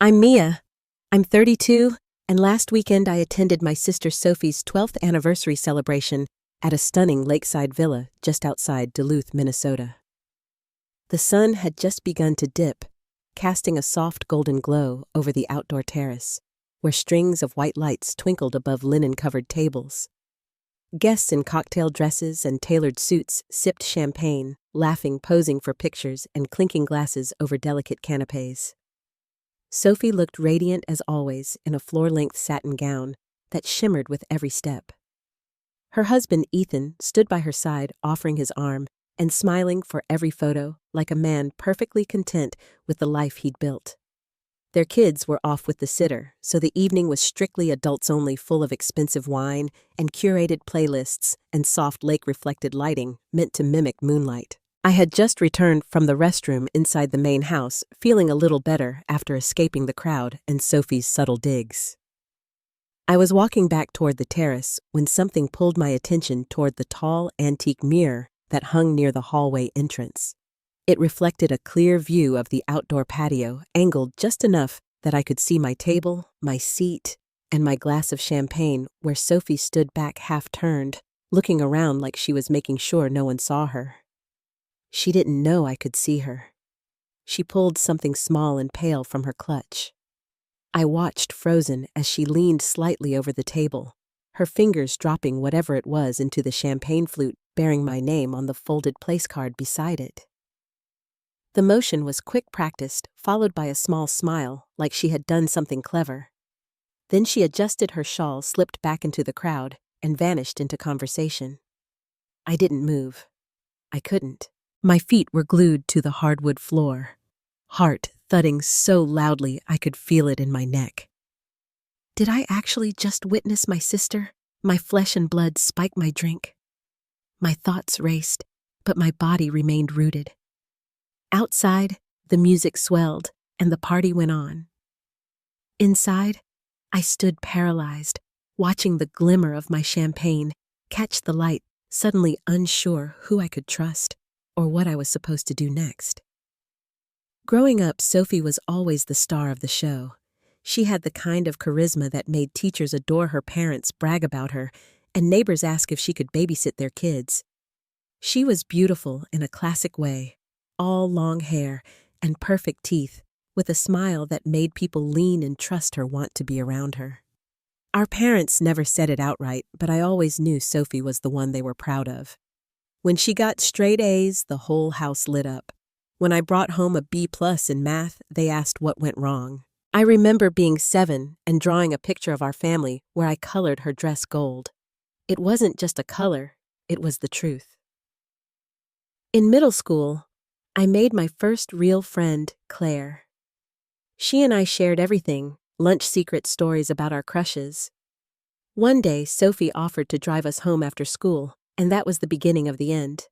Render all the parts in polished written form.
I'm Mia. I'm 32, and last weekend I attended my sister Sophie's 12th anniversary celebration at a stunning lakeside villa just outside Duluth, Minnesota. The sun had just begun to dip, casting a soft golden glow over the outdoor terrace, where strings of white lights twinkled above linen-covered tables. Guests in cocktail dresses and tailored suits sipped champagne, laughing, posing for pictures, and clinking glasses over delicate canapes. Sophie looked radiant as always in a floor-length satin gown that shimmered with every step. Her husband, Ethan, stood by her side, offering his arm and smiling for every photo like a man perfectly content with the life he'd built. Their kids were off with the sitter, so the evening was strictly adults-only, full of expensive wine and curated playlists and soft lake-reflected lighting meant to mimic moonlight. I had just returned from the restroom inside the main house, feeling a little better after escaping the crowd and Sophie's subtle digs. I was walking back toward the terrace when something pulled my attention toward the tall, antique mirror that hung near the hallway entrance. It reflected a clear view of the outdoor patio, angled just enough that I could see my table, my seat, and my glass of champagne where Sophie stood back half-turned, looking around like she was making sure no one saw her. She didn't know I could see her. She pulled something small and pale from her clutch. I watched frozen as she leaned slightly over the table, her fingers dropping whatever it was into the champagne flute bearing my name on the folded place card beside it. The motion was quick practiced, followed by a small smile, like she had done something clever. Then she adjusted her shawl, slipped back into the crowd, and vanished into conversation. I didn't move. I couldn't. My feet were glued to the hardwood floor, heart thudding so loudly I could feel it in my neck. Did I actually just witness my sister, my flesh and blood, spike my drink? My thoughts raced, but my body remained rooted. Outside, the music swelled, and the party went on. Inside, I stood paralyzed, watching the glimmer of my champagne catch the light, suddenly unsure who I could trust or what I was supposed to do next. Growing up, Sophie was always the star of the show. She had the kind of charisma that made teachers adore her, parents brag about her, and neighbors ask if she could babysit their kids. She was beautiful in a classic way, all long hair and perfect teeth, with a smile that made people lean and trust her, want to be around her. Our parents never said it outright, but I always knew Sophie was the one they were proud of. When she got straight A's, the whole house lit up. When I brought home a B+ in math, they asked what went wrong. I remember being 7 and drawing a picture of our family where I colored her dress gold. It wasn't just a color, it was the truth. In middle school, I made my first real friend, Claire. She and I shared everything, lunch secret stories about our crushes. One day, Sophie offered to drive us home after school, and that was the beginning of the end.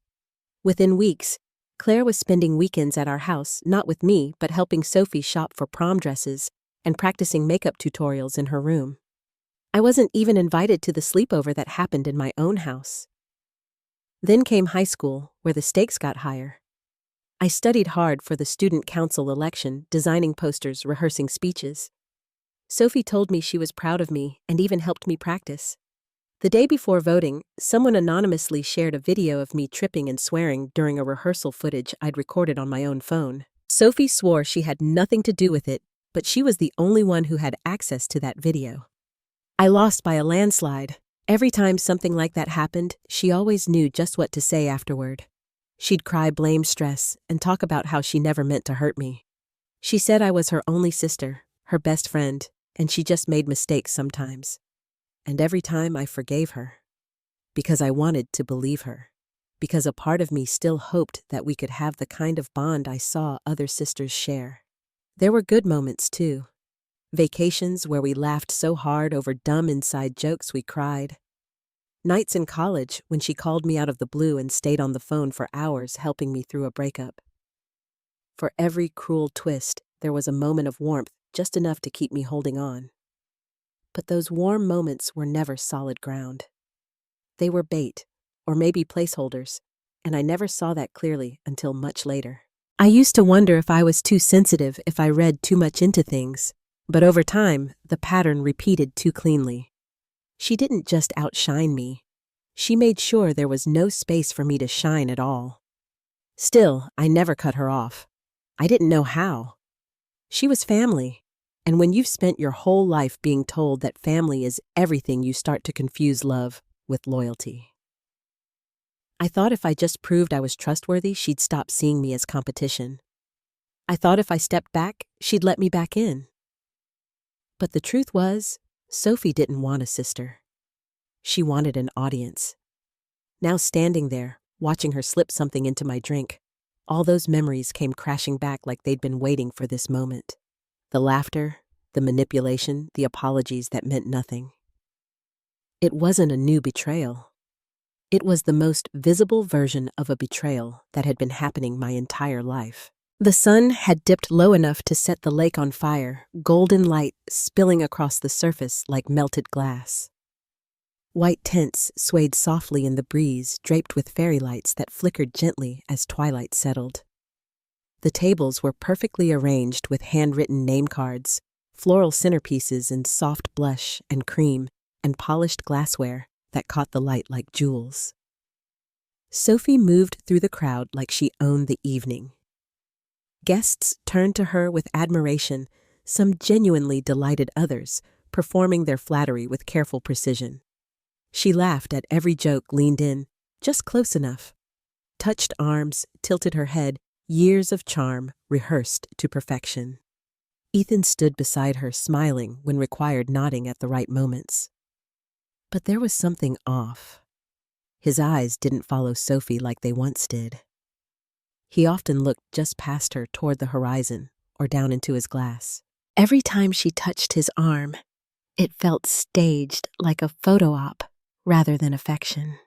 Within weeks, Claire was spending weekends at our house, not with me, but helping Sophie shop for prom dresses and practicing makeup tutorials in her room. I wasn't even invited to the sleepover that happened in my own house. Then came high school, where the stakes got higher. I studied hard for the student council election, designing posters, rehearsing speeches. Sophie told me she was proud of me and even helped me practice. The day before voting, someone anonymously shared a video of me tripping and swearing during a rehearsal footage I'd recorded on my own phone. Sophie swore she had nothing to do with it, but she was the only one who had access to that video. I lost by a landslide. Every time something like that happened, she always knew just what to say afterward. She'd cry, blame stress, and talk about how she never meant to hurt me. She said I was her only sister, her best friend, and she just made mistakes sometimes. And every time I forgave her. Because I wanted to believe her. Because a part of me still hoped that we could have the kind of bond I saw other sisters share. There were good moments, too. Vacations where we laughed so hard over dumb inside jokes we cried. Nights in college when she called me out of the blue and stayed on the phone for hours helping me through a breakup. For every cruel twist, there was a moment of warmth, just enough to keep me holding on. But those warm moments were never solid ground. They were bait, or maybe placeholders, and I never saw that clearly until much later. I used to wonder if I was too sensitive, if I read too much into things. But over time, the pattern repeated too cleanly. She didn't just outshine me. She made sure there was no space for me to shine at all. Still, I never cut her off. I didn't know how. She was family, and when you've spent your whole life being told that family is everything, you start to confuse love with loyalty. I thought if I just proved I was trustworthy, she'd stop seeing me as competition. I thought if I stepped back, she'd let me back in. But the truth was, Sophie didn't want a sister. She wanted an audience. Now standing there, watching her slip something into my drink, all those memories came crashing back like they'd been waiting for this moment. The laughter, the manipulation, the apologies that meant nothing. It wasn't a new betrayal. It was the most visible version of a betrayal that had been happening my entire life. The sun had dipped low enough to set the lake on fire, golden light spilling across the surface like melted glass. White tents swayed softly in the breeze, draped with fairy lights that flickered gently as twilight settled. The tables were perfectly arranged with handwritten name cards, floral centerpieces in soft blush and cream, and polished glassware that caught the light like jewels. Sophie moved through the crowd like she owned the evening. Guests turned to her with admiration, some genuinely delighted others, performing their flattery with careful precision. She laughed at every joke, leaned in, just close enough. Touched arms, tilted her head, years of charm rehearsed to perfection. Ethan stood beside her, smiling when required, nodding at the right moments. But there was something off. His eyes didn't follow Sophie like they once did. He often looked just past her toward the horizon or down into his glass. Every time she touched his arm, it felt staged, like a photo op, rather than affection.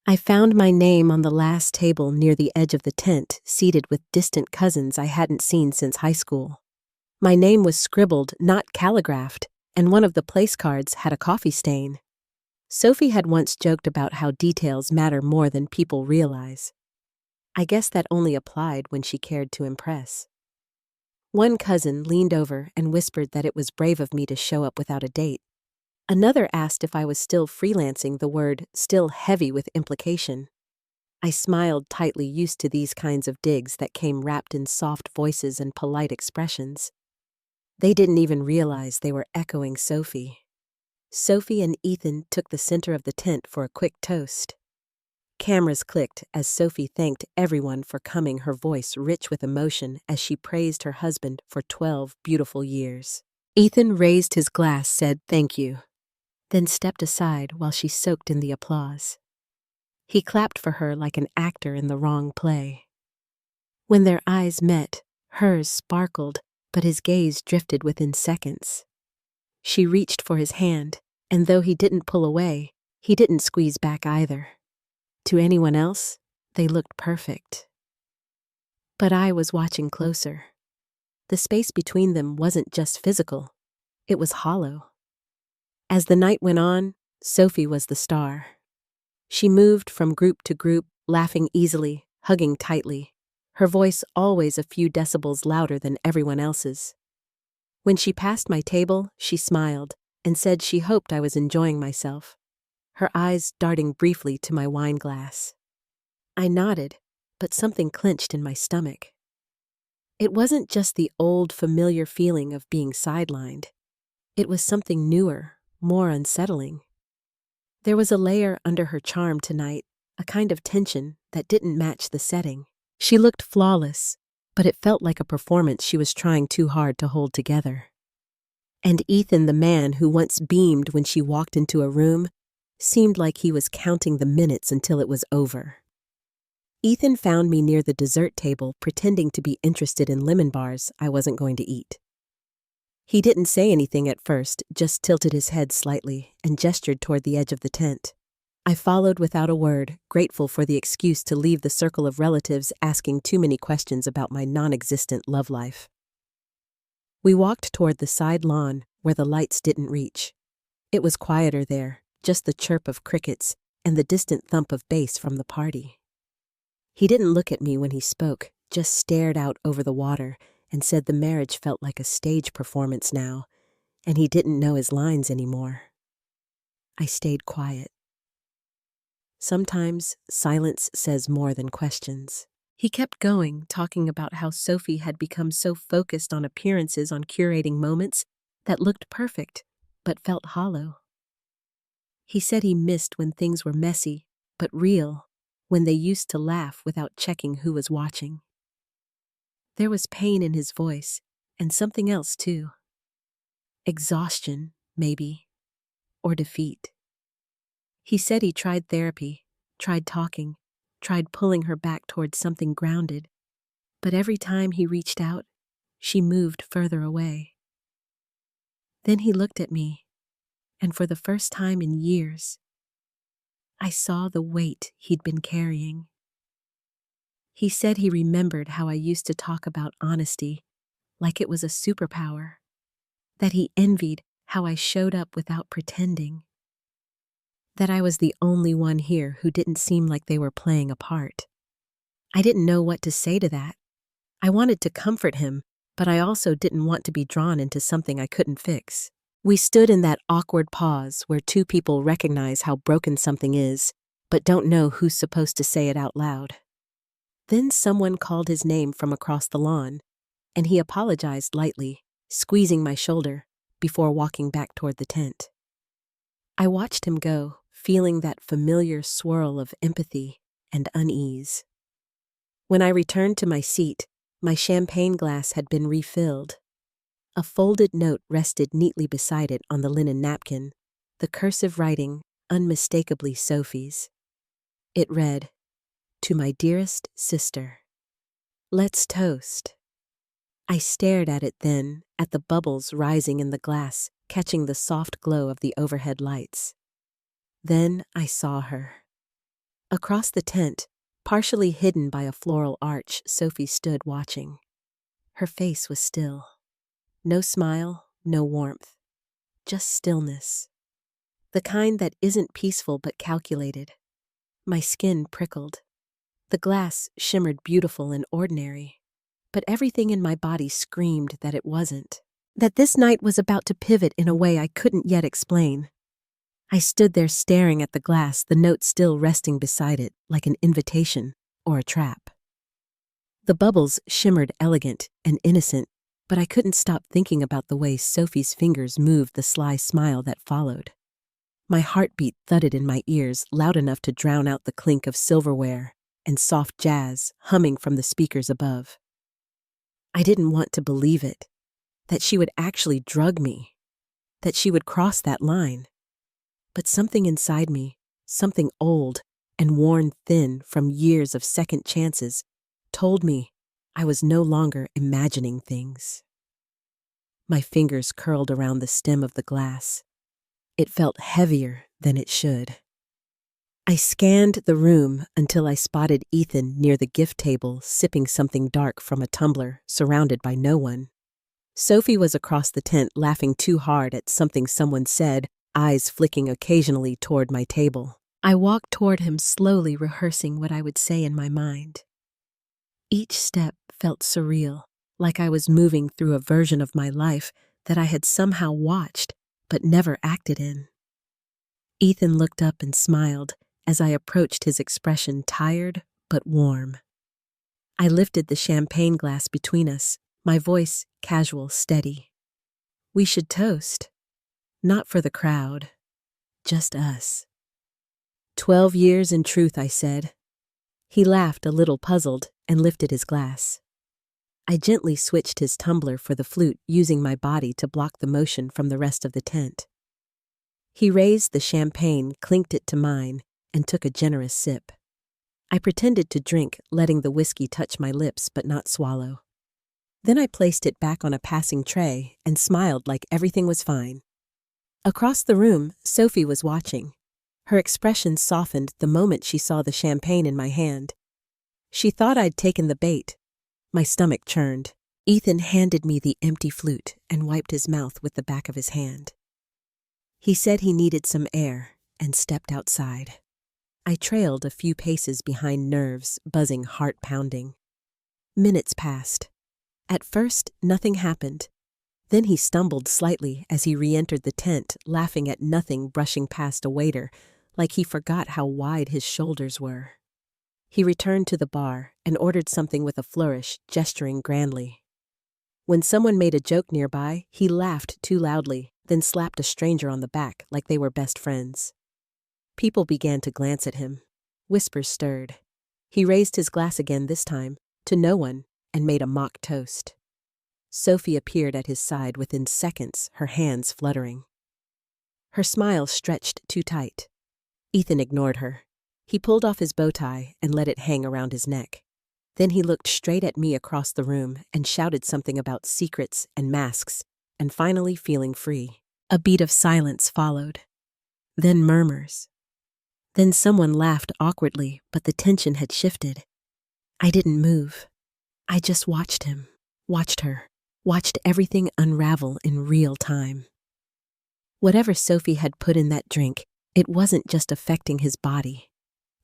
I found my name on the last table near the edge of the tent, seated with distant cousins I hadn't seen since high school. My name was scribbled, not calligraphed, and one of the place cards had a coffee stain. Sophie had once joked about how details matter more than people realize. I guess that only applied when she cared to impress. One cousin leaned over and whispered that it was brave of me to show up without a date. Another asked if I was still freelancing, the word still heavy with implication. I smiled tightly, used to these kinds of digs that came wrapped in soft voices and polite expressions. They didn't even realize they were echoing Sophie. Sophie and Ethan took the center of the tent for a quick toast. Cameras clicked as Sophie thanked everyone for coming, her voice rich with emotion as she praised her husband for 12 beautiful years. Ethan raised his glass, said thank you, then stepped aside while she soaked in the applause. He clapped for her like an actor in the wrong play. When their eyes met, hers sparkled, but his gaze drifted within seconds. She reached for his hand, and though he didn't pull away, he didn't squeeze back either. To anyone else, they looked perfect. But I was watching closer. The space between them wasn't just physical, it was hollow. As the night went on, Sophie was the star. She moved from group to group, laughing easily, hugging tightly, her voice always a few decibels louder than everyone else's. When she passed my table, she smiled and said she hoped I was enjoying myself, her eyes darting briefly to my wine glass. I nodded, but something clenched in my stomach. It wasn't just the old familiar feeling of being sidelined. It was something newer, more unsettling. There was a layer under her charm tonight, a kind of tension that didn't match the setting. She looked flawless, but it felt like a performance she was trying too hard to hold together. And Ethan, the man who once beamed when she walked into a room, seemed like he was counting the minutes until it was over. Ethan found me near the dessert table, pretending to be interested in lemon bars I wasn't going to eat. He didn't say anything at first, just tilted his head slightly and gestured toward the edge of the tent. I followed without a word, grateful for the excuse to leave the circle of relatives asking too many questions about my non-existent love life. We walked toward the side lawn where the lights didn't reach. It was quieter there, just the chirp of crickets and the distant thump of bass from the party. He didn't look at me when he spoke, just stared out over the water, and said the marriage felt like a stage performance now, and he didn't know his lines anymore. I stayed quiet. Sometimes silence says more than questions. He kept going, talking about how Sophie had become so focused on appearances, on curating moments that looked perfect, but felt hollow. He said he missed when things were messy, but real, when they used to laugh without checking who was watching. There was pain in his voice, and something else too. Exhaustion, maybe, or defeat. He said he tried therapy, tried talking, tried pulling her back towards something grounded, but every time he reached out, she moved further away. Then he looked at me, and for the first time in years, I saw the weight he'd been carrying. He said he remembered how I used to talk about honesty like it was a superpower, that he envied how I showed up without pretending, that I was the only one here who didn't seem like they were playing a part. I didn't know what to say to that. I wanted to comfort him, but I also didn't want to be drawn into something I couldn't fix. We stood in that awkward pause where two people recognize how broken something is, but don't know who's supposed to say it out loud. Then someone called his name from across the lawn, and he apologized lightly, squeezing my shoulder, before walking back toward the tent. I watched him go, feeling that familiar swirl of empathy and unease. When I returned to my seat, my champagne glass had been refilled. A folded note rested neatly beside it on the linen napkin, the cursive writing unmistakably Sophie's. It read, "To my dearest sister. Let's toast." I stared at it then, at the bubbles rising in the glass, catching the soft glow of the overhead lights. Then I saw her. Across the tent, partially hidden by a floral arch, Sophie stood watching. Her face was still. No smile, no warmth, just stillness. The kind that isn't peaceful but calculated. My skin prickled. The glass shimmered beautiful and ordinary, but everything in my body screamed that it wasn't. That this night was about to pivot in a way I couldn't yet explain. I stood there staring at the glass, the note still resting beside it, like an invitation or a trap. The bubbles shimmered elegant and innocent, but I couldn't stop thinking about the way Sophie's fingers moved the sly smile that followed. My heartbeat thudded in my ears, loud enough to drown out the clink of silverware and soft jazz humming from the speakers above. I didn't want to believe it, that she would actually drug me, that she would cross that line. But something inside me, something old and worn thin from years of second chances, told me I was no longer imagining things. My fingers curled around the stem of the glass. It felt heavier than it should. I scanned the room until I spotted Ethan near the gift table, sipping something dark from a tumbler, surrounded by no one. Sophie was across the tent, laughing too hard at something someone said, eyes flicking occasionally toward my table. I walked toward him, slowly rehearsing what I would say in my mind. Each step felt surreal, like I was moving through a version of my life that I had somehow watched but never acted in. Ethan looked up and smiled as I approached, his expression tired but warm. I lifted the champagne glass between us, my voice casual, steady. We should toast. Not for the crowd, just us. 12 years in truth, I said. He laughed, a little puzzled, and lifted his glass. I gently switched his tumbler for the flute, using my body to block the motion from the rest of the tent. He raised the champagne, clinked it to mine, and took a generous sip. I pretended to drink, letting the whiskey touch my lips but not swallow. Then I placed it back on a passing tray and smiled like everything was fine. Across the room, Sophie was watching. Her expression softened the moment she saw the champagne in my hand. She thought I'd taken the bait. My stomach churned. Ethan handed me the empty flute and wiped his mouth with the back of his hand. He said he needed some air and stepped outside. I trailed a few paces behind, nerves buzzing, heart pounding. Minutes passed. At first, nothing happened. Then he stumbled slightly as he re-entered the tent, laughing at nothing, brushing past a waiter, like he forgot how wide his shoulders were. He returned to the bar and ordered something with a flourish, gesturing grandly. When someone made a joke nearby, he laughed too loudly, then slapped a stranger on the back like they were best friends. People began to glance at him. Whispers stirred. He raised his glass again, this time, to no one, and made a mock toast. Sophie appeared at his side within seconds, her hands fluttering. Her smile stretched too tight. Ethan ignored her. He pulled off his bow tie and let it hang around his neck. Then he looked straight at me across the room and shouted something about secrets and masks, and finally feeling free. A beat of silence followed. Then murmurs. Then someone laughed awkwardly, but the tension had shifted. I didn't move. I just watched him, watched her, watched everything unravel in real time. Whatever Sophie had put in that drink, it wasn't just affecting his body.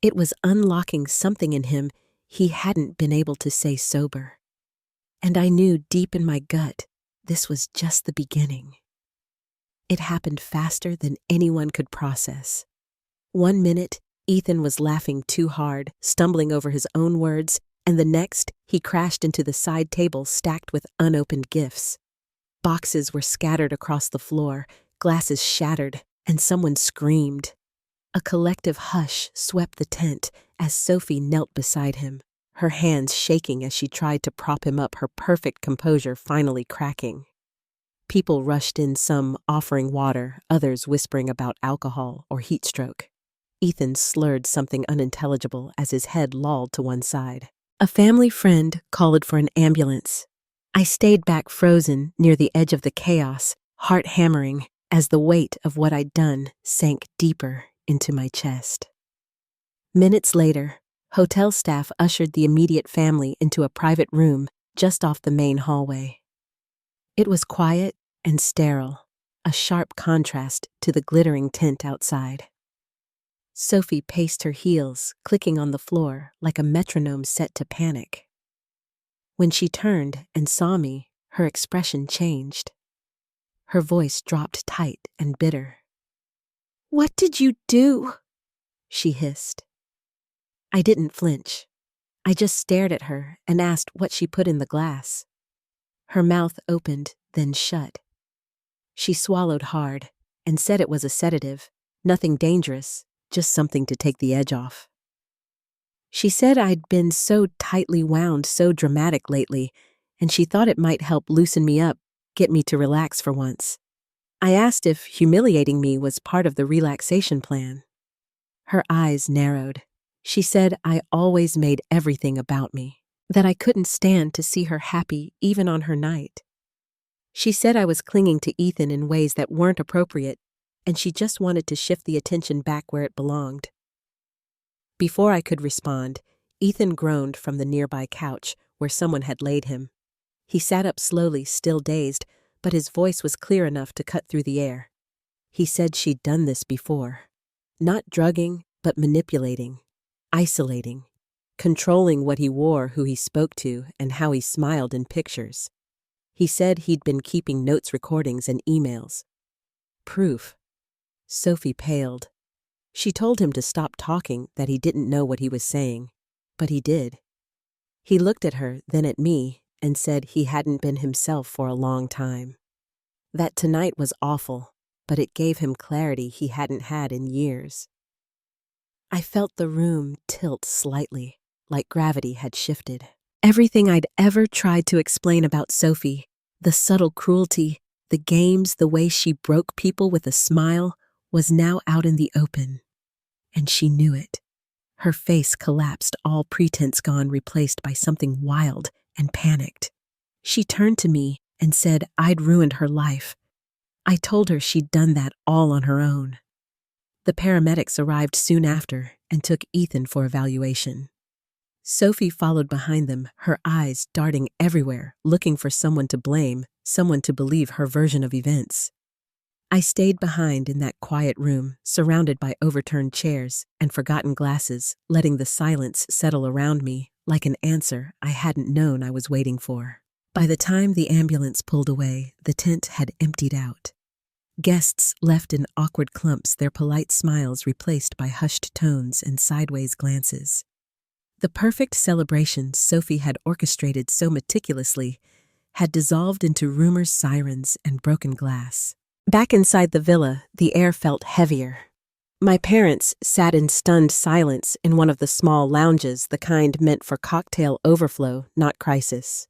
It was unlocking something in him he hadn't been able to say sober. And I knew deep in my gut, this was just the beginning. It happened faster than anyone could process. 1 minute, Ethan was laughing too hard, stumbling over his own words, and the next, he crashed into the side table stacked with unopened gifts. Boxes were scattered across the floor, glasses shattered, and someone screamed. A collective hush swept the tent as Sophie knelt beside him, her hands shaking as she tried to prop him up, her perfect composure finally cracking. People rushed in, some offering water, others whispering about alcohol or heat stroke. Ethan slurred something unintelligible as his head lolled to one side. A family friend called for an ambulance. I stayed back frozen near the edge of the chaos, heart hammering as the weight of what I'd done sank deeper into my chest. Minutes later, hotel staff ushered the immediate family into a private room just off the main hallway. It was quiet and sterile, a sharp contrast to the glittering tent outside. Sophie paced her heels, clicking on the floor like a metronome set to panic. When she turned and saw me, her expression changed. Her voice dropped tight and bitter. "What did you do?" she hissed. I didn't flinch. I just stared at her and asked what she put in the glass. Her mouth opened, then shut. She swallowed hard and said it was a sedative, nothing dangerous, just something to take the edge off. She said I'd been so tightly wound, so dramatic lately, and she thought it might help loosen me up, get me to relax for once. I asked if humiliating me was part of the relaxation plan. Her eyes narrowed. She said I always made everything about me, that I couldn't stand to see her happy even on her night. She said I was clinging to Ethan in ways that weren't appropriate, and she just wanted to shift the attention back where it belonged. Before I could respond, Ethan groaned from the nearby couch where someone had laid him. He sat up slowly, still dazed, but his voice was clear enough to cut through the air. He said she'd done this before. Not drugging, but manipulating, isolating, controlling what he wore, who he spoke to, and how he smiled in pictures. He said he'd been keeping notes, recordings, and emails. Proof. Sophie paled. She told him to stop talking, that he didn't know what he was saying. But he did. He looked at her, then at me, and said he hadn't been himself for a long time. That tonight was awful, but it gave him clarity he hadn't had in years. I felt the room tilt slightly, like gravity had shifted. Everything I'd ever tried to explain about Sophie, the subtle cruelty, the games, the way she broke people with a smile, was now out in the open. And she knew it. Her face collapsed, all pretense gone, replaced by something wild and panicked. She turned to me and said I'd ruined her life. I told her she'd done that all on her own. The paramedics arrived soon after and took Ethan for evaluation. Sophie followed behind them, her eyes darting everywhere, looking for someone to blame, someone to believe her version of events. I stayed behind in that quiet room, surrounded by overturned chairs and forgotten glasses, letting the silence settle around me like an answer I hadn't known I was waiting for. By the time the ambulance pulled away, the tent had emptied out. Guests left in awkward clumps, their polite smiles replaced by hushed tones and sideways glances. The perfect celebration Sophie had orchestrated so meticulously had dissolved into rumors, sirens, and broken glass. Back inside the villa, the air felt heavier. My parents sat in stunned silence in one of the small lounges, the kind meant for cocktail overflow, not crisis.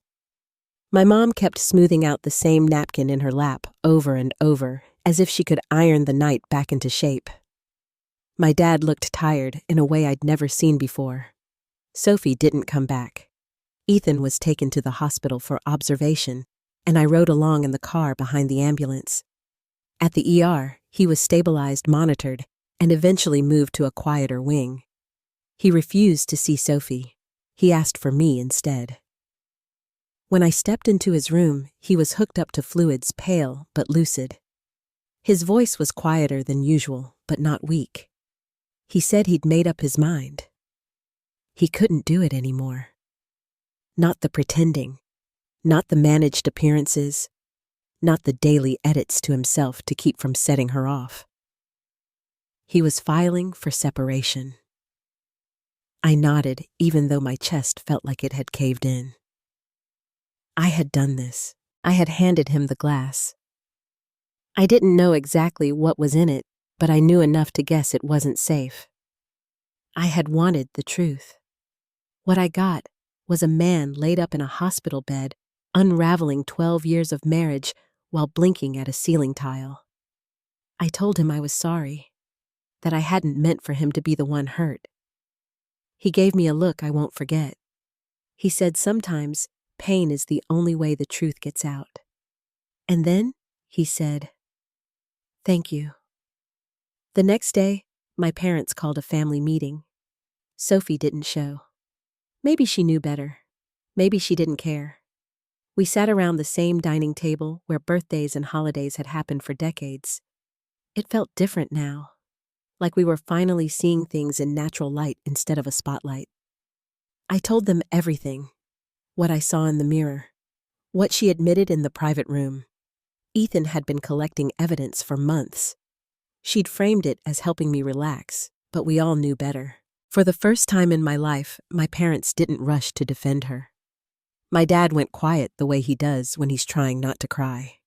My mom kept smoothing out the same napkin in her lap over and over, as if she could iron the night back into shape. My dad looked tired in a way I'd never seen before. Sophie didn't come back. Ethan was taken to the hospital for observation, and I rode along in the car behind the ambulance. At the ER, he was stabilized, monitored, and eventually moved to a quieter wing. He refused to see Sophie. He asked for me instead. When I stepped into his room, he was hooked up to fluids, pale but lucid. His voice was quieter than usual, but not weak. He said he'd made up his mind. He couldn't do it anymore. Not the pretending, not the managed appearances, not the daily edits to himself to keep from setting her off. He was filing for separation. I nodded, even though my chest felt like it had caved in. I had done this. I had handed him the glass. I didn't know exactly what was in it, but I knew enough to guess it wasn't safe. I had wanted the truth. What I got was a man laid up in a hospital bed, unraveling 12 years of marriage while blinking at a ceiling tile. I told him I was sorry, that I hadn't meant for him to be the one hurt. He gave me a look I won't forget. He said sometimes pain is the only way the truth gets out. And then he said, "Thank you." The next day, my parents called a family meeting. Sophie didn't show. Maybe she knew better. Maybe she didn't care. We sat around the same dining table where birthdays and holidays had happened for decades. It felt different now, like we were finally seeing things in natural light instead of a spotlight. I told them everything, what I saw in the mirror, what she admitted in the private room. Ethan had been collecting evidence for months. She'd framed it as helping me relax, but we all knew better. For the first time in my life, my parents didn't rush to defend her. My dad went quiet the way he does when he's trying not to cry.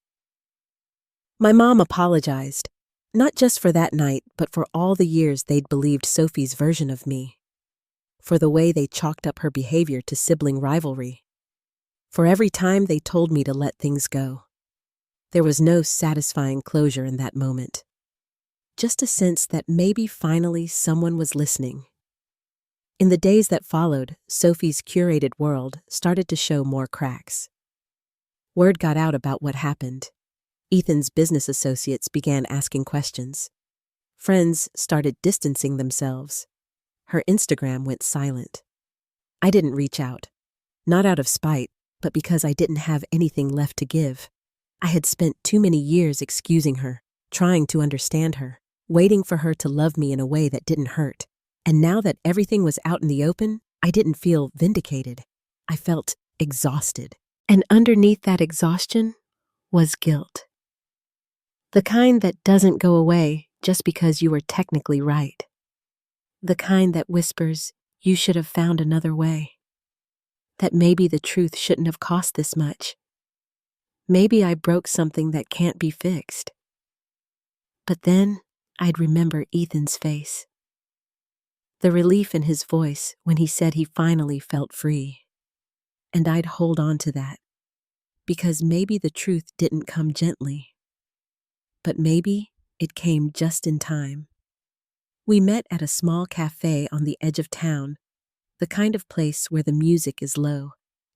My mom apologized, not just for that night, but for all the years they'd believed Sophie's version of me. For the way they chalked up her behavior to sibling rivalry. For every time they told me to let things go. There was no satisfying closure in that moment. Just a sense that maybe finally someone was listening. In the days that followed, Sophie's curated world started to show more cracks. Word got out about what happened. Ethan's business associates began asking questions. Friends started distancing themselves. Her Instagram went silent. I didn't reach out. Not out of spite, but because I didn't have anything left to give. I had spent too many years excusing her, trying to understand her, waiting for her to love me in a way that didn't hurt. And now that everything was out in the open, I didn't feel vindicated. I felt exhausted. And underneath that exhaustion was guilt. The kind that doesn't go away just because you were technically right. The kind that whispers, you should have found another way. That maybe the truth shouldn't have cost this much. Maybe I broke something that can't be fixed. But then I'd remember Ethan's face. The relief in his voice when he said he finally felt free. And I'd hold on to that, because maybe the truth didn't come gently. But maybe it came just in time. We met at a small cafe on the edge of town, the kind of place where the music is low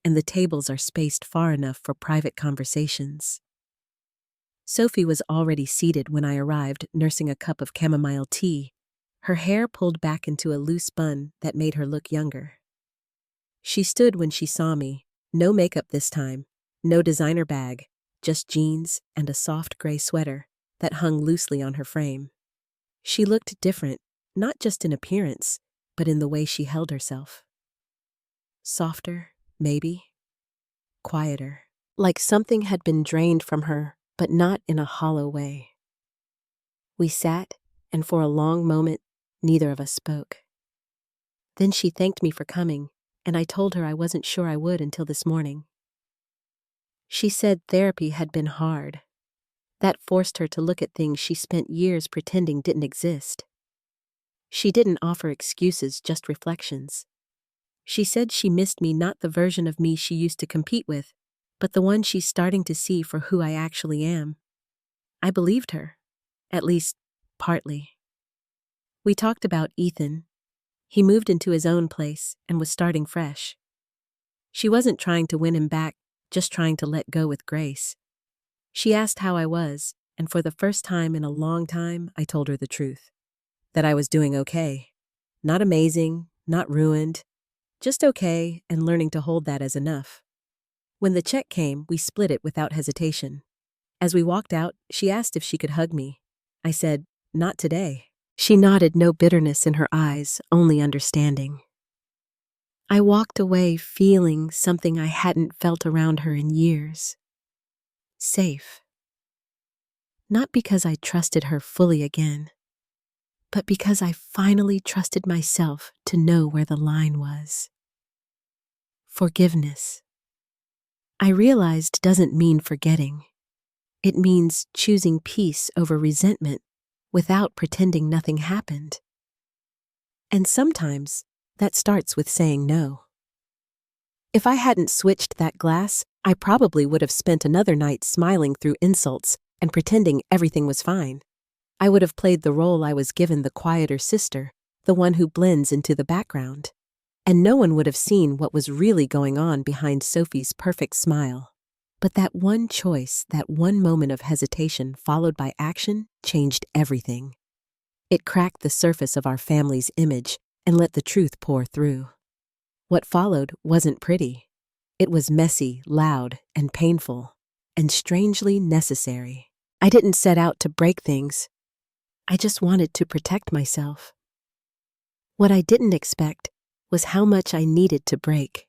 and the tables are spaced far enough for private conversations. Sophie was already seated when I arrived, nursing a cup of chamomile tea, her hair pulled back into a loose bun that made her look younger. She stood when she saw me, no makeup this time, no designer bag, just jeans and a soft gray sweater that hung loosely on her frame. She looked different, not just in appearance, but in the way she held herself. Softer, maybe. Quieter. like something had been drained from her, but not in a hollow way. We sat, and for a long moment, neither of us spoke. Then she thanked me for coming, and I told her I wasn't sure I would until this morning. She said therapy had been hard. That forced her to look at things she spent years pretending didn't exist. She didn't offer excuses, just reflections. She said she missed me, not the version of me she used to compete with, but the one she's starting to see for who I actually am. I believed her, at least partly. We talked about Ethan. He moved into his own place and was starting fresh. She wasn't trying to win him back, just trying to let go with grace. She asked how I was, and for the first time in a long time, I told her the truth. That I was doing okay. Not amazing, not ruined, just okay, and learning to hold that as enough. When the check came, we split it without hesitation. As we walked out, she asked if she could hug me. I said, "Not today." She nodded, no bitterness in her eyes, only understanding. I walked away feeling something I hadn't felt around her in years. Safe. Not because I trusted her fully again, but because I finally trusted myself to know where the line was. Forgiveness. I realized doesn't mean forgetting. It means choosing peace over resentment without pretending nothing happened. And sometimes that starts with saying no. If I hadn't switched that glass, I probably would have spent another night smiling through insults and pretending everything was fine. I would have played the role I was given, the quieter sister, the one who blends into the background. And no one would have seen what was really going on behind Sophie's perfect smile. But that one choice, that one moment of hesitation followed by action, changed everything. It cracked the surface of our family's image and let the truth pour through. What followed wasn't pretty. It was messy, loud, and painful, and strangely necessary. I didn't set out to break things. I just wanted to protect myself. What I didn't expect was how much I needed to break.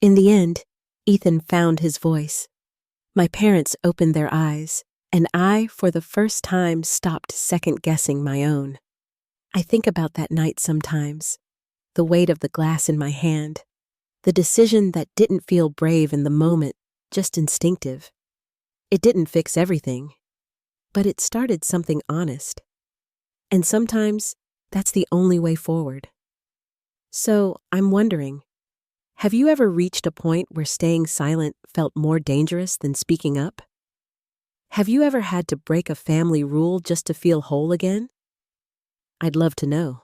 In the end, Ethan found his voice. My parents opened their eyes, and I, for the first time, stopped second-guessing my own. I think about that night sometimes, the weight of the glass in my hand, the decision that didn't feel brave in the moment, just instinctive. It didn't fix everything, but it started something honest. And sometimes, that's the only way forward. So, I'm wondering, have you ever reached a point where staying silent felt more dangerous than speaking up? Have you ever had to break a family rule just to feel whole again? I'd love to know.